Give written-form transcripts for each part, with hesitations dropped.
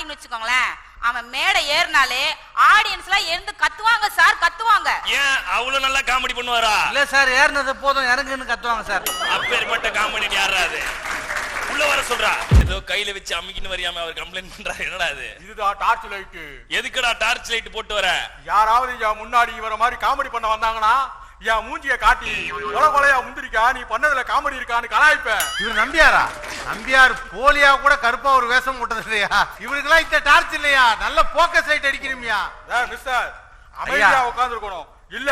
பாத்தீங்கன்னு வச்சுக்கோங்களேன், அவன் மேடை ஏறினாலே ஆடியன்ஸ்லாம் எழுந்து கத்துவாங்க சார், கத்துவாங்க. ஏன் அவ்வளவு நல்லா காமெடி பண்ணுவாரா? இல்ல சார், ஏறினது போதும் இறங்குன்னு கத்துவாங்க சார். அப்பேற்பட்ட காமெடி யாராது உள்ள வர சொல்றா? ஏதோ கையில வச்சு அமுக்கின்னு வரியாம அவர் கம்ப்ளைண்ட் பண்றாரு. என்னடா இது? இதுதான் டார்ச் லைட். எதுக்குடா டார்ச் லைட் போட்டு வர? யாராவது என் முன்னாடி இவர மாதிரி காமெடி பண்ண வந்தாங்கன்னா என் மூஞ்சிய காட்டி கொலை கொலையா முந்திரிக்கா நீ பண்ணதுல காமெடி இருக்கான்னு கலாய்ப்பேன். இவர் நம்பியாரா? நம்பியார் போலியா கூட கருப்பா ஒரு வேஷம் போட்டது இல்லையா? இவருக்கெல்லாம் இந்த டார்ச் இல்லையா? நல்ல போக்கஸ் லைட் அடிக்கணும்யா. மிஸ்டர், அமைதியா உட்கார்ந்து இருக்கணும், இல்ல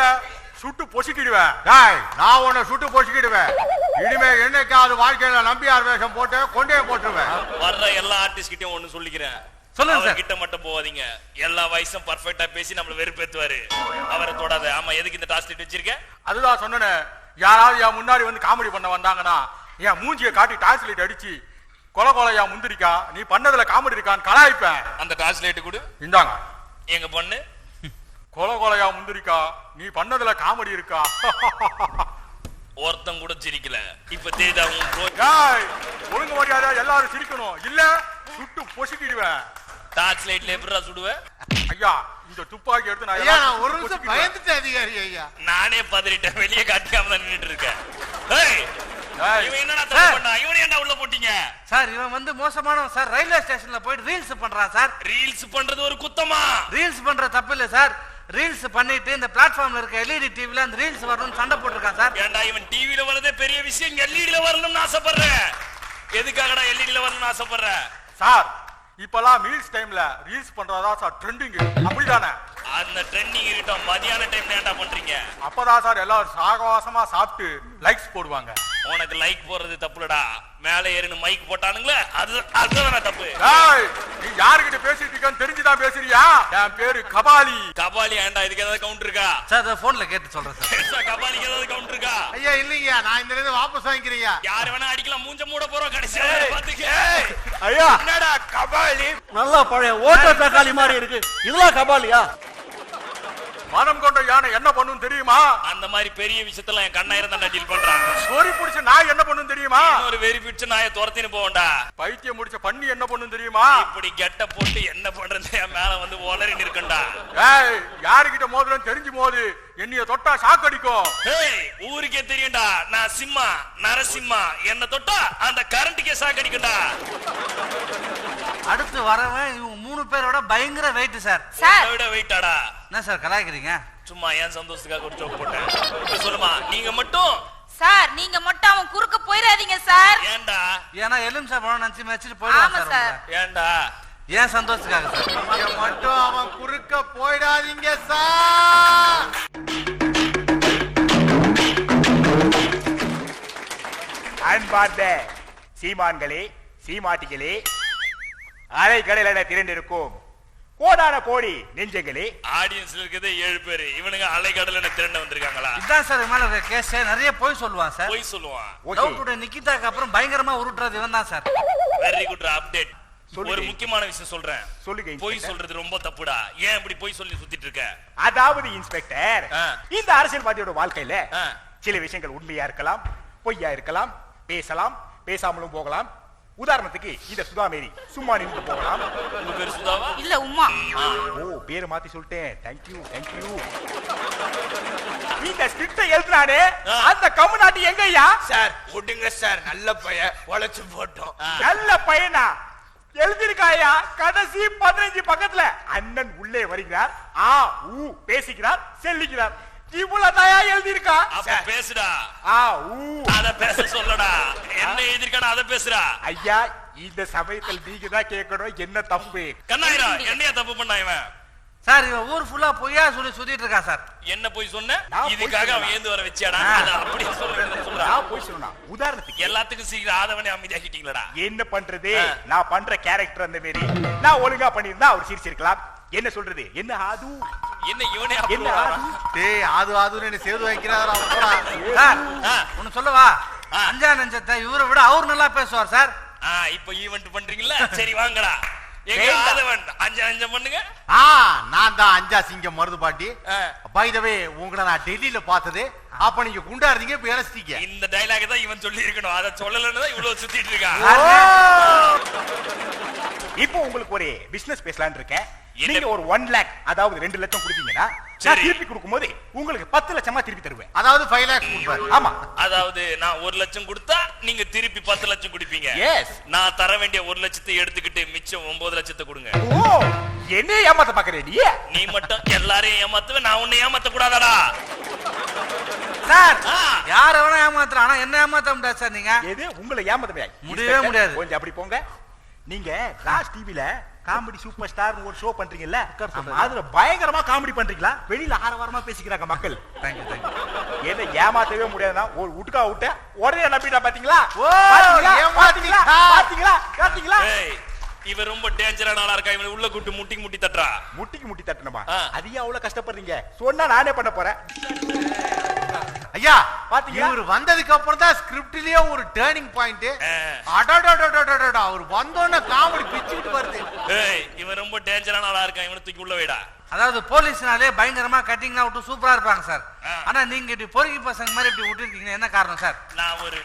சுட்டு பொசிக்கிடுவேன். நான் உன்னை சுட்டு பொசிக்கிடுவேன். இனிமே என்னைக்காவது வாழ்க்கையில நம்பியார் வேஷம் போட்டு கொண்டே போட்டுருவேன். வர்ற எல்லா ஆர்டிஸ்ட் கிட்டயும் ஒண்ணு சொல்லிக்கிறேன், சொல்லுங்க சார். கிட்ட மட்டும் போவாதீங்க. எல்லா வயசும் பர்ஃபெக்ட்டா பேசி நம்மள வெறுப்பேத்துவாரு. அவரை தொடாத. ஆமா, எதுக்கு இந்த டார்ச் லைட் வச்சிருக்க? அதுதான் சொன்னேனே, யாராவது என் முன்னாடி வந்து காமெடி பண்ண வந்தாங்கன்னா என் மூஞ்சிய காட்டி டார்ச் லைட் அடிச்சு கொலை கொலையா முந்திரிக்கா நீ பண்ணதுல காமெடி இருக்கான்னு கலாய்ப்பேன். அந்த டார்ச் லைட் கொடு. இந்தாங்க. எங்க பொண்ணு கொலை கொலையா முந்திரிக்கா நீ பண்ணதுல காமெடி இருக்கா? ஒருத்தம் கூட சிரிக்கல. இப்ப தேதா ஒழுங்கு மரியாதை எல்லாரும் சிரிக்கணும், இல்ல சுட்டு பொசுக்கிடுவேன். டார்ச் லைட்ல எப்படிடா சுடுவேன்? ஐயா, இந்த துப்பாக்கி எடுத்து நான் ஒரு நிமிஷம் பயந்துட்டு அதிகாரி ஐயா. நானே பதறிட்டேன், வெளியே காட்டிக்காம தான் நின்னுட்டு இருக்கேன். இவன் என்னடா தப்பு பண்ணா? இவனை என்ன உள்ள போட்டீங்க? சார் இவன் வந்து மோசமானவன் சார். ரயில்வே ஸ்டேஷன்ல போயிட்டு ரீல்ஸ் பண்றான் சார். ரீல்ஸ் பண்றது ஒரு குத்தமா? ரீல்ஸ் பண்ற தப்பு இல்ல சார். ரீல்ஸ் பண்ணிட்டு இந்த பிளாட்ஃபார்ம்ல இருக்க எல்இடி டிவில அந்த ரீல்ஸ் வரணும்னு சண்டை போட்டுருக்கான் சார். ஏன்டா இவன் டிவில வரதே பெரிய விஷயம், எல்இடில வரணும்னு ஆசைப்படுறேன். எதுக்காகடா எல்இடில வரணும்னு ஆசைப்படுற? சார், இப்பெல்லாம் மீல்ஸ் டைம்ல ரீல்ஸ் பண்றதா சார் ட்ரெண்டிங், அப்படிதானே? அந்த ட்ரெண்டிங் இருக்கட்டும், மதியான டைம்ல ஏன்டா பண்றீங்க? அப்பதான் சார் எல்லாரும் சாகவாசமா சாப்பிட்டு லைக்ஸ் போடுவாங்க. உனக்கு லைக் போடுறது தப்புலடா, மேலே ஏறினு மைக் போட்டானுங்களே அதுதான் தப்பு. நீ யாருக்கிட்ட பேசிட்டு இருக்கன்னு தெரிஞ்சுதான் பேசுறியா? என் பேரு கபாலி. கபாலி ஏன்டா? இதுக்கு ஏதாவது கவுண்டர் இருக்கா? சார் போன்ல கேட்டு சொல்றேன் சார். கபாலிக்கு ஏதாவது கவுண்டர் இருக்கா? ஐயா இல்லையா, நான் இந்த நேரத்துல வாபஸ் வாங்கிக்கிறீங்க. யார் வேணா அடிக்கலாம், மூஞ்ச மூட போறோம் கடைசியா பாத்துக்க. ஐயா, என்னடா கபாலி? நல்லா பழைய ஓட்ட தக்காளி மாதிரி இருக்கு. இதெல்லாம் கபாலியா? மனம் கொண்ட யானை என்ன பண்ணும் தெரியுமா? அந்த மாதிரி பெரிய விஷயத்துல என் கண்ணாயிரம் தான் டீல் பண்றான். சோரி புடிச்ச நாய் என்ன பண்ணும் தெரியுமா? ஒரு வெறி பிடிச்ச நாயை துரத்தின்னு போவண்டா. பைத்தியம் முடிச்ச பண்ணி என்ன பண்ணும் தெரியுமா? இப்படி கெட்ட போட்டு என்ன பண்றது என் மேல வந்து ஒளறி நிற்கண்டா. யாருகிட்ட மோதுறன்னு தெரிஞ்சு மோது, என்னைய தொட்டா ஷாக் அடிக்கும். ஊருக்கே தெரியும்டா, நான் சிம்மா நரசிம்மா. என்ன தொட்டா அந்த கரண்ட்டுக்கே ஷாக் அடிக்கும்டா. அடுத்து வரவன் இவங்க 3 பேரோட பயங்கர வெயிட் சார். விட வெயிட்டாடா. என்ன சார் கலாய்க்கிறீங்க? சும்மா ஏன் சந்தோஷத்துக்காக ஒரு ஜோக் போட்டேன். சொல்லுமா, நீங்க மட்டும் சார், நீங்க மட்டும் அவன் குறுக்க போயிடாதீங்க சார். ஏன்டா? ஏன்னா எலுமிச்சை பழம் நினைச்சு வச்சுட்டு போயிடுவான் சார். ஏன்டா? ஏன் சந்தோஷத்துக்காக சார். நீங்க மட்டும் அவன் குறுக்க போயிடாதீங்க சார். அன்பார்ந்த சீமான்களே, சீமாட்டிகளே, அலைக்கடல் என திரண்டிருக்கும் கோடான கோடி நெஞ்சங்களே. ஆடியன்ஸ்ல இருக்கிறது 7 பேரு. இவனுங்க அலைக்கடல் என திரண்ட வந்திருக்காங்களா? இதான் சார் மேல இருக்க கேஸ். நிறைய போய் சொல்லுவான் சார். போய் சொல்லுவான். டவுட் நிக்கிதாக்கு அப்புறம் பயங்கரமா உருட்டுறது இவன் தான் சார். Very good update. ஒரு முக்கியமான விஷயம் சொல்றேன். சொல்லுங்க. போய் சொல்றது ரொம்ப தப்புடா. ஏன் இப்படி போய் சொல்லி சுத்திட்டு இருக்க? அதாவது இன்ஸ்பெக்டர், இந்த அரசியல்வாதியோட வாழ்க்கையில சில விஷயங்கள் உண்மையா இருக்கலாம், பொய்யா இருக்கலாம், பேசலாம், பேசாமலும் போகலாம். உதாரணத்துக்கு இந்த சுதாமேரி சும்மா நின்று போகலாம். உங்க பேர் சுதாவா? இல்ல உமா. ஓ, பேரை மாத்தி சொல்லிட்டேன். Thank you thank you. இந்த ஸ்கிரிப்ட் எழுதுனானே அந்த கம்முனாட்டி எங்கய்யா? சார் விடுங்க சார், நல்ல பையன், உழைச்சு போட்டோம். நல்ல பையனா எழுதிருக்காயா? கடைசி 15 பக்கத்துல அண்ணன் உள்ளே வருகிறார், ஆ ஊ பேசுகிறார், செல்லுகிறார். இவ்வளவுதான் எழுதிருக்கா? அப்ப பேசுடா. ஆ ஊ அத பேச சொல்லடா. என்ன எழுதிருக்கானோ அத பேசுடா. ஐயா, இந்த சமயத்தில் நீங்க தான் கேட்கணும், என்ன தப்பு? கண்ணாயிரா, என்னையா தப்பு பண்ணா இவன்? சார் இவன் ஊர் ஃபுல்லா பொய்யா சொல்லி சுத்திட்டு இருக்கா சார். என்ன போய் சொன்ன? இதுக்காக அவன் ஏந்து வர வச்சியாடா? அத அப்படியே சொல்றா. நான் போய் சொன்னா உதாரணத்துக்கு எல்லாத்துக்கும் சீக்கிரம் ஆதவனே அமைதியாக்கிட்டீங்களடா. என்ன பண்றது? நான் பண்ற கேரக்டர் அந்த மாதிரி. நான் ஒழுங்கா பண்ணியிருந்தா அவர் சிரிச்சிருக்கலாம். என்ன சொல்றது? என்ன ஆது? என்ன இவனே என்ன ஆது? டேய், ஆது ஆதுன்னு சேது வைக்கிறாரா சார்? ஒன்னு சொல்லவா? அஞ்சா நெஞ்சத்தை இவரை விட அவர் நல்லா பேசுவார் சார். இப்ப ஈவென்ட் பண்றீங்களா? சரி வாங்கடா. எங்க ஆதவன் அஞ்சு பண்ணுங்க. நான் தான் அஞ்சா சிங்கம் மருது பாட்டி. பை தி வே உங்களை நான் டெல்லியில பார்த்தது. அப்ப நீங்க குண்டா இருந்தீங்க, இப்ப இறச்சிட்டீங்க. இந்த டயலாக் தான் இவன் சொல்லி இருக்கணும். அத சொல்லலன்னு தான் இவ்வளவு சுத்திட்டு இருக்கான். இப்போ உங்களுக்கு ஒரு பிசினஸ் பேசலாம்னு இருக்கேன். நீங்க ஒரு 1 lakh அதாவது 2 லட்சம் கொடுத்தீங்கன்னா நான் திருப்பி கொடுக்கும்போது உங்களுக்கு 10 லட்சமா திருப்பி தருவேன். அதாவது 5 lakhs கொடுப்பாரு. ஆமா. அதாவது நான் 1 லட்சம் கொடுத்தா நீங்க திருப்பி 10 லட்சம் கொடுப்பீங்க. எஸ். நான் தர வேண்டிய 1 லட்சத்தை எடுத்துக்கிட்டு மிச்சம் 9 லட்சத்தை கொடுங்க. ஓ, என்ன ஏமாத்த பாக்குறே நீ? நீ மட்டும் எல்லாரையும் ஏமாத்துவே, நான் உன்னை ஏமாத்த கூடாதடா. சார் யார வேணா ஏமாத்துறா, ஆனா என்ன ஏமாத்த முடியாது சார். நீங்க எது உங்களை ஏமாத்தவே முடியவே முடியாது. கொஞ்சம் அப்படி போங்க. நீங்க ராஜ் டிவில காமெடி சூப்பர் ஸ்டார் ஒரு ஷோ பண்றீங்கல்ல, அதுல பயங்கரமா காமெடி பண்றீங்களா? வெளியில ஆரவாரமா பேசிக்கிறாங்க மக்கள். என்ன ஏமாத்தவே முடியாதுன்னா ஒரு உட்கா விட்ட உடனே நம்பிட்டா பாத்தீங்களா? பாத்தீங்களா? இவன் ரொம்ப டேஞ்சரான ஆளா இருக்கா. இவனை உள்ள கூட்டு முட்டி தட்டுறா. முட்டி தட்டணுமா? அதையே அவ்வளவு கஷ்டப்படுறீங்க. சொன்னா நானே பண்ண போறேன். ஐயா பாத்தீங்களா? இவர் வந்ததுக்கு அப்புறம் தான் ஸ்கிரிப்ட்லயே ஒரு டர்னிங் பாயிண்ட். அவர் வந்தோன்னு காமெடி பிச்சுக்கிட்டு வருது. இவன் ரொம்ப டேஞ்சரான ஆளா இருக்கான். இவனை தூக்கி உள்ள வைடா. அதாவது போலீஸ்னாலே பயங்கரமா கட்டிங்லாம் விட்டு சூப்பரா இருப்பாங்க சார். ஆனா நீங்க இப்படி பொறுக்கி பசங்க மாதிரி இப்படி விட்டுருக்கீங்க, என்ன காரணம் சார்? நான் ஒரு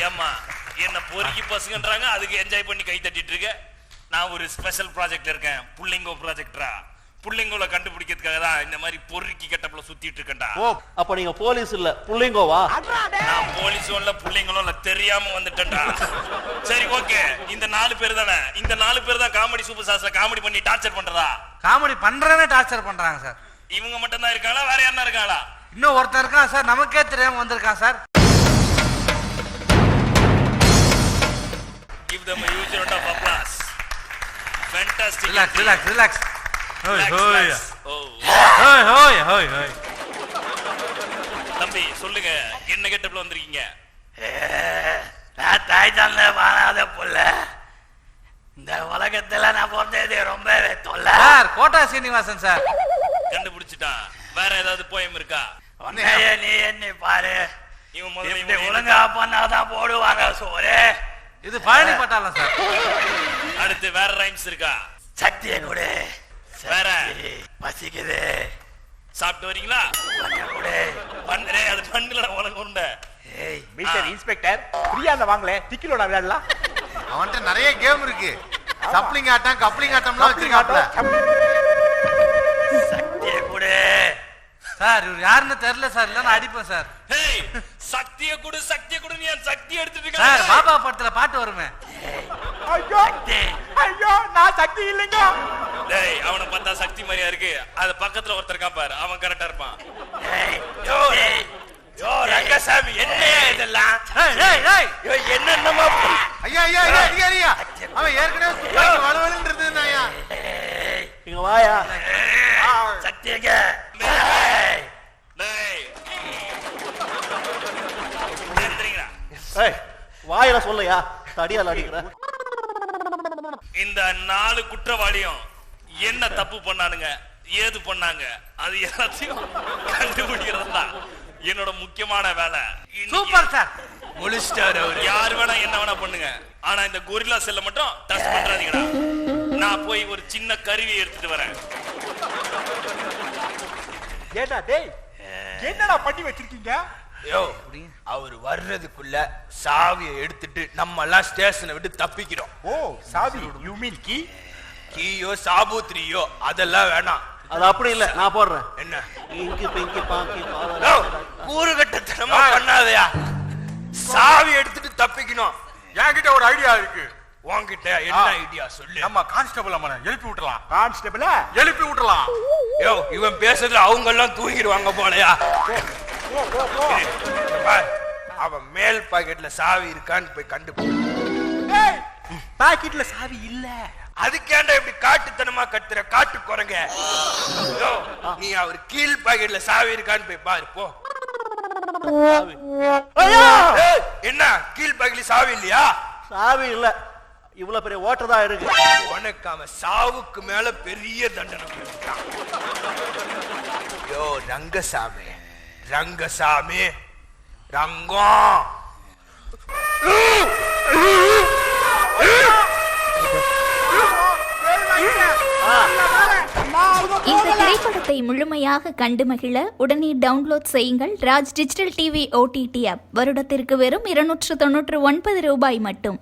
ஏமா என்ன பொறுக்கி பசங்கன்றாங்க, அதுக்கு என்ஜாய் பண்ணி கை தட்டிட்டு இருக்க. நான் ஒரு ஸ்பெஷல் ப்ராஜெக்ட்ல இருக்கேன். புள்ளிங்கோ ப்ராஜெக்டரா. புள்ளிங்கோல கண்டுபிடிக்கிறதுக்காக தான் இந்த மாதிரி பொறுக்கி கட்டப்பல சுத்திட்டு இருக்கேன்டா. ஓ, அப்ப நீங்க போலீஸ் இல்ல புள்ளிங்கோவா? நான் போலீஸும் இல்ல புள்ளிங்களும் இல்ல, தெரியாம வந்துட்டேன்டா. சரி ஓகே, இந்த 4 பேர் தானே. இந்த 4 பேர் தான் காமெடி சூப்பர் ஸ்டார்ஸ்ல காமெடி பண்ணி டார்ச்சர் பண்றதா? காமெடி பண்றேன்னு டார்ச்சர் பண்றாங்க சார். இவங்க மட்டும் தான் இருக்காங்களா, வேற யாரா இருக்காங்களா? இன்னும் ஒருத்தர் இருக்கான் சார், நமக்கே தெரியாம வந்திருக்கான் sir. Give them a huge round of applause. Fantastic. Relax. தம்பி சொல்லுங்க, என்ன கெட்டப்ல வந்திருக்கீங்க? நான் தாய் தந்தை வாழாத புள்ள. இந்த உலகத்துல நான் பிறந்தது ரொம்ப தொல்லை. Sir Kota Srinivasan sir. கண்டுபிடிச்சிட்டான். வேற ஏதாவது போயம் இருக்கா? உன்னையே நீ என்ன பாரு. இவன் இப்படி முதல்ல ஒழுங்கா பண்ணாதான் போடுவாங்க சோறு. இது பழனி பட்டாளம் சார். அடுத்து வேற ரைம்ஸ் இருக்கா? சக்தியை கொடு. வேற பசிக்குது. சாப்பிட்டு வரீங்களா? பண்ணே அது பண்ணல உலக உருண்டை. மிஸ்டர் இன்ஸ்பெக்டர் ஃப்ரீயா வாங்களே, டிக்கிலோட விளையாடலாம். அவன்கிட்ட நிறைய கேம் இருக்கு. சப்ளிங் ஆட்டம், கப்ளிங் ஆட்டம்லாம் வச்சிருக்காப்ல. சக்தியை கொடு. சார் இவர் யாருன்னு தெரியல சார், இல்லன்னா அடிப்பேன் சார். ஹேய், சக்தியை கொடு நீ என் சக்தி எடுத்துட்டு இருக்க. சார் பாபா படத்துல பாட்டு வருமே. ஐயோ நான் சக்தி இல்லைங்க. டேய், அவனை பார்த்தா சக்தி மாதிரியா இருக்கு. அது பக்கத்துல ஒருத்தர் இருக்கான் பாரு, அவன் கரெக்டா இருப்பான். யோ ரங்கசாமி, என்ன இதெல்லாம்? என்னமா ஐயா அதிகாரியா, அவன் ஏற்கனவே துப்பாக்கி வலுவலுன்னு இருந்தது. ஐயா இங்க வாயா. சக்தியங்க. டேய் எந்திரிங்கடா. ஏய் வாயில சொல்லையா, தடியால அடிக்கிற. இந்த 4 குற்றவாளியும் என்ன தப்பு பண்ணானுங்க, ஏது பண்ணாங்க, அது எல்லாத்தையும் கண்டுபிடிக்கிறது தான் என்னோட முக்கியமான வேலை. Super sir. யார் வேணா என்ன வேணா பண்ணுங்க, ஆனா இந்த கொரில்லா செல்ல மட்டும் டச் பண்றாதீங்கடா. நான் போய் ஒரு சின்ன கருவியை எடுத்துட்டு வரேன். ஏடா டேய், என்னடா பண்ணி வச்சிருக்கீங்க? யோ, அவர் வர்றதுக்குள்ள சாவியை எடுத்துட்டு நம்ம எல்லாம் ஸ்டேஷனை விட்டு தப்பிக்கிறோம். ஓ சாவி, யூ மீன் கீ? கீயோ சாபூத்ரியோ அதெல்லாம் வேணாம். அது அப்படி இல்ல, நான் போடுறேன். என்ன இங்கி பிங்கி பாங்கி கூறுகட்டத்தனமா பண்ணாதயா. சாவி எடுத்துட்டு தப்பிக்கணும். என்கிட்ட ஒரு ஐடியா இருக்கு. உன்கிட்ட என்ன ஐடியா சொல்லு. நம்ம கான்ஸ்டபிள் அம்மனை எழுப்பி விட்டுலாம். கான்ஸ்டபிள் எழுப்பி விட்டுலாம். யோ, இவன் பேசுறதுல அவங்க எல்லாம் தூங்கிடுவாங்க போலயா. அவன் மேல் பாக்கெட்ல சாவி இருக்கான்னு போய் கண்டுபிடி. பாக்கெட்ல சாவி இல்ல. அதுக்கேண்டா இப்படி காட்டுத்தனமா கத்துற காட்டு குரங்க. நீ அவர் கீழ் பாக்கெட்ல சாவி இருக்கான்னு போய் பாரு போ. என்ன கீழ் பாக்கெட்ல சாவி இல்லையா? சாவி இல்ல, இவ்வளவு பெரிய ஓட்டர் தான் இருக்கு. உனக்கு அவன் சாவுக்கு மேல பெரிய தண்டனை கொடுத்தான். யோ ரங்கசாமி, ரங்கசாமி, ரங்கம். படத்தை முழுமையாக கண்டு மகிழ உடனே டவுன்லோட் செய்யுங்கள் Raj digital TV OTT app. வருடத்திற்கு வெறும் 299 ரூபாய் மட்டும்.